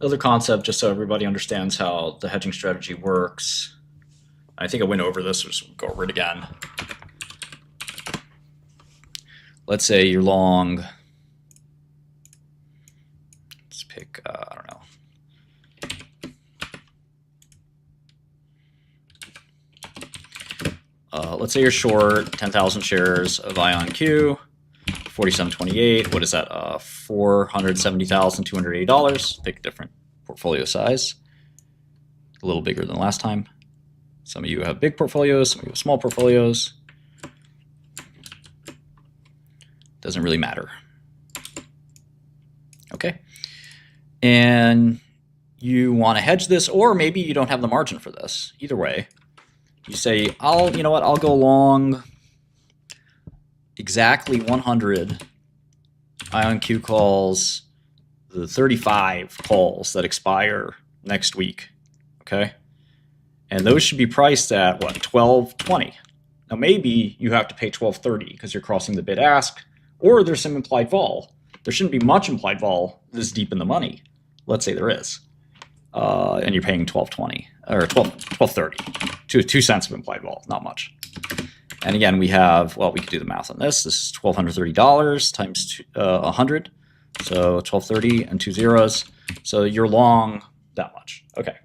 The other concept, just so everybody understands how the hedging strategy works, I think I went over this, so just go over it again. Let's say you're long, let's pick, I don't know, let's say you're short 10,000 shares of IonQ, 47.28. What is that? $470,280. Pick a different portfolio size. A little bigger than last time. Some of you have big portfolios, some of you have small portfolios. Doesn't really matter. Okay. And you want to hedge this, or maybe you don't have the margin for this. Either way, you say, you know what, I'll go long exactly 100 IonQ calls, the 35 calls that expire next week. Okay. And those should be priced at what, 12.20. Now maybe you have to pay 12.30 because you're crossing the bid ask, or there's some implied vol. There shouldn't be much implied vol this deep in the money. Let's say there is. And you're paying 12.20 or 12.30. 2 cents of implied vol, not much. And again, we have, well, we could do the math on this. This is $1,230 times 100. So 12.30 and 2 zeros. So you're long that much. Okay.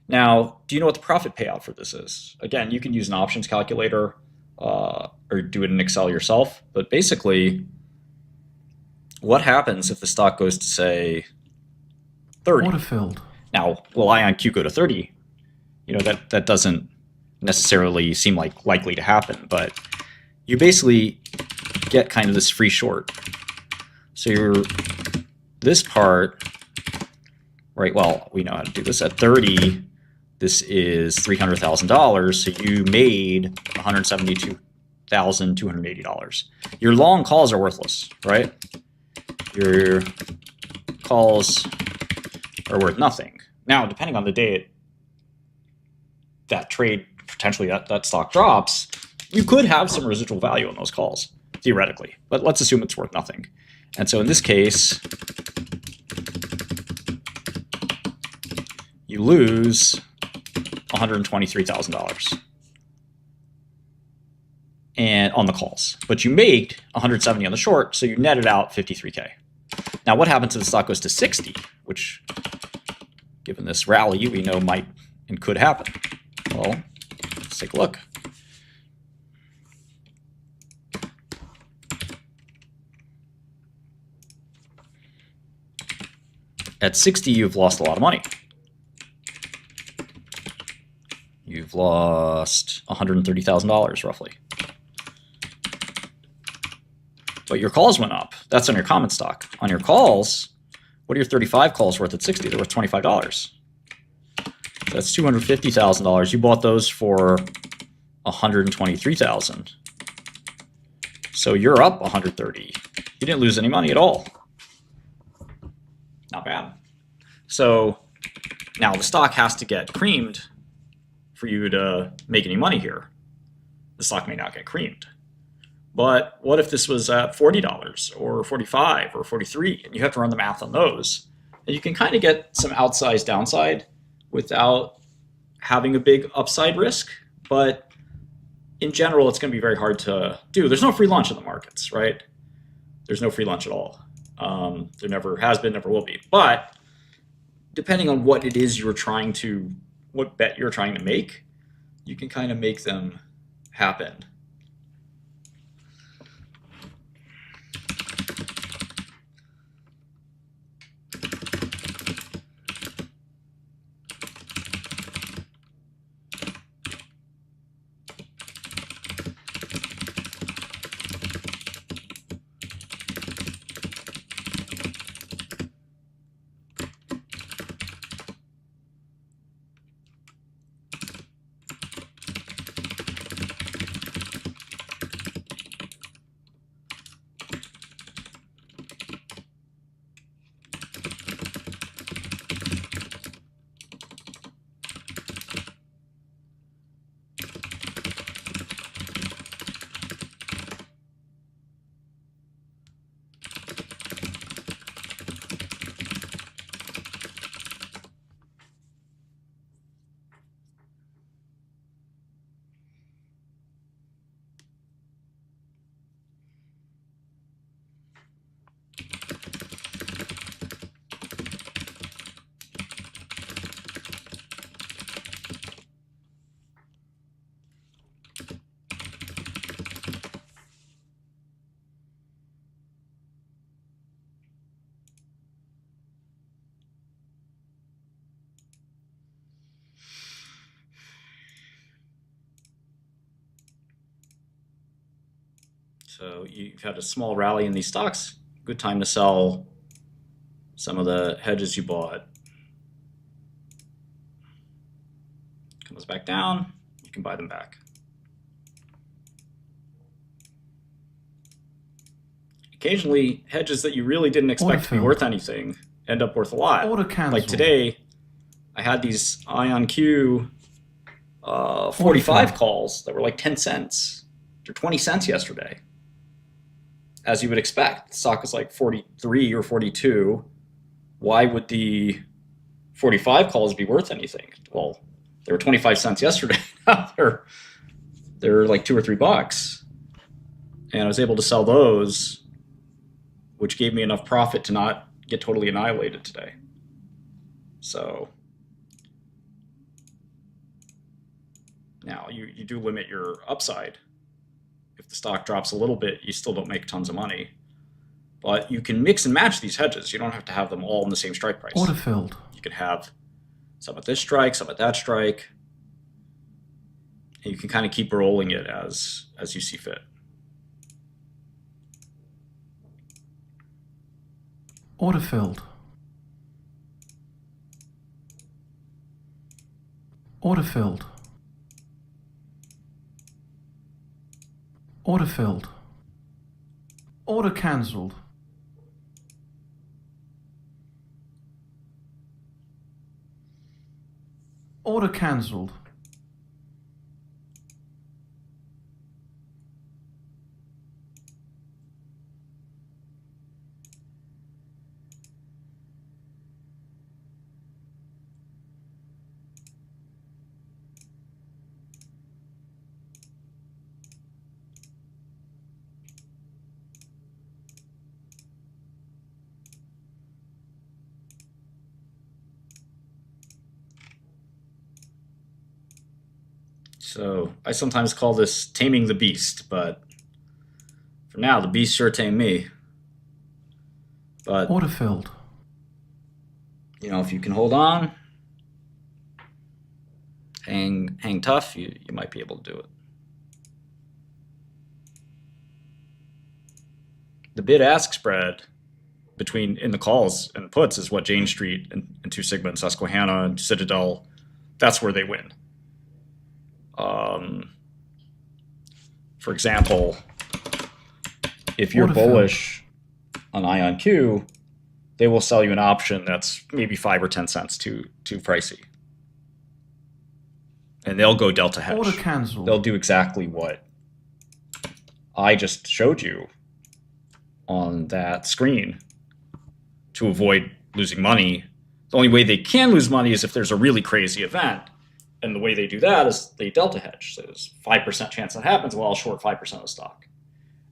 Now, do you know what the profit payout for this is? Again, you can use an options calculator or do it in Excel yourself. But basically, what happens if the stock goes to, say, 30? Water filled. Now, will IonQ go to 30? You know, that doesn't necessarily seem like likely to happen, but you basically get kind of this free short. So this part, right, well, we know how to do this. At 30, this is $300,000, so you made $172,280. Your long calls are worthless, right? Your calls are worth nothing. Now, depending on the day that trade, potentially that stock drops, you could have some residual value on those calls, theoretically. But let's assume it's worth nothing. And so in this case, you lose $123,000 and on the calls. But you made 170 on the short, so you netted out 53K. Now, what happens if the stock goes to 60, which, given this rally, we know might and could happen? Well, let's take a look. At 60, you've lost a lot of money. You've lost $130,000 roughly. But your calls went up. That's on your common stock. On your calls, what are your 35 calls worth at 60? They're worth $25. So that's $250,000. You bought those for $123,000. So you're up $130,000. You didn't lose any money at all. Not bad. So now the stock has to get creamed for you to make any money here. The stock may not get creamed. But what if this was at $40 or $45 or $43, and you have to run the math on those? And you can kind of get some outsized downside without having a big upside risk. But in general, it's going to be very hard to do. There's no free lunch in the markets, right? There's no free lunch at all. There never has been, never will be. But depending on what it is what bet you're trying to make, you can kind of make them happen. So you've had a small rally in these stocks. Good time to sell some of the hedges you bought. Comes back down, you can buy them back. Occasionally, hedges that you really didn't expect to be worth anything end up worth a lot. Like today, I had these IonQ 45 calls that were like 10 cents or 20 cents yesterday. As you would expect, the stock was like 43 or 42. Why would the 45 calls be worth anything? Well, they were 25 cents yesterday. Now they're like $2 or $3. And I was able to sell those, which gave me enough profit to not get totally annihilated today. So now you do limit your upside. If the stock drops a little bit, you still don't make tons of money. But you can mix and match these hedges. You don't have to have them all in the same strike price. Order filled. You could have some at this strike, some at that strike. And you can kind of keep rolling it as you see fit. Order filled. Order filled. Order filled. Order cancelled. Order cancelled. So I sometimes call this taming the beast, but for now, the beast sure tamed me. But order filled. You know, if you can hold on, hang tough, you might be able to do it. The bid-ask spread between in the calls and puts is what Jane Street and Two Sigma and Susquehanna and Citadel, that's where they win. For example, if you're bullish on IonQ, they will sell you an option that's maybe 5 or 10 cents too pricey. And they'll go delta hedge. Order cancelled. They'll do exactly what I just showed you on that screen to avoid losing money. The only way they can lose money is if there's a really crazy event. And the way they do that is they delta hedge. So there's 5% chance that happens, well, I'll short 5% of the stock.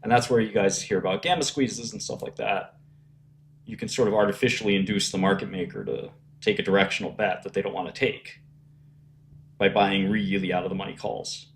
And that's where you guys hear about gamma squeezes and stuff like that. You can sort of artificially induce the market maker to take a directional bet that they don't want to take by buying really out of the money calls.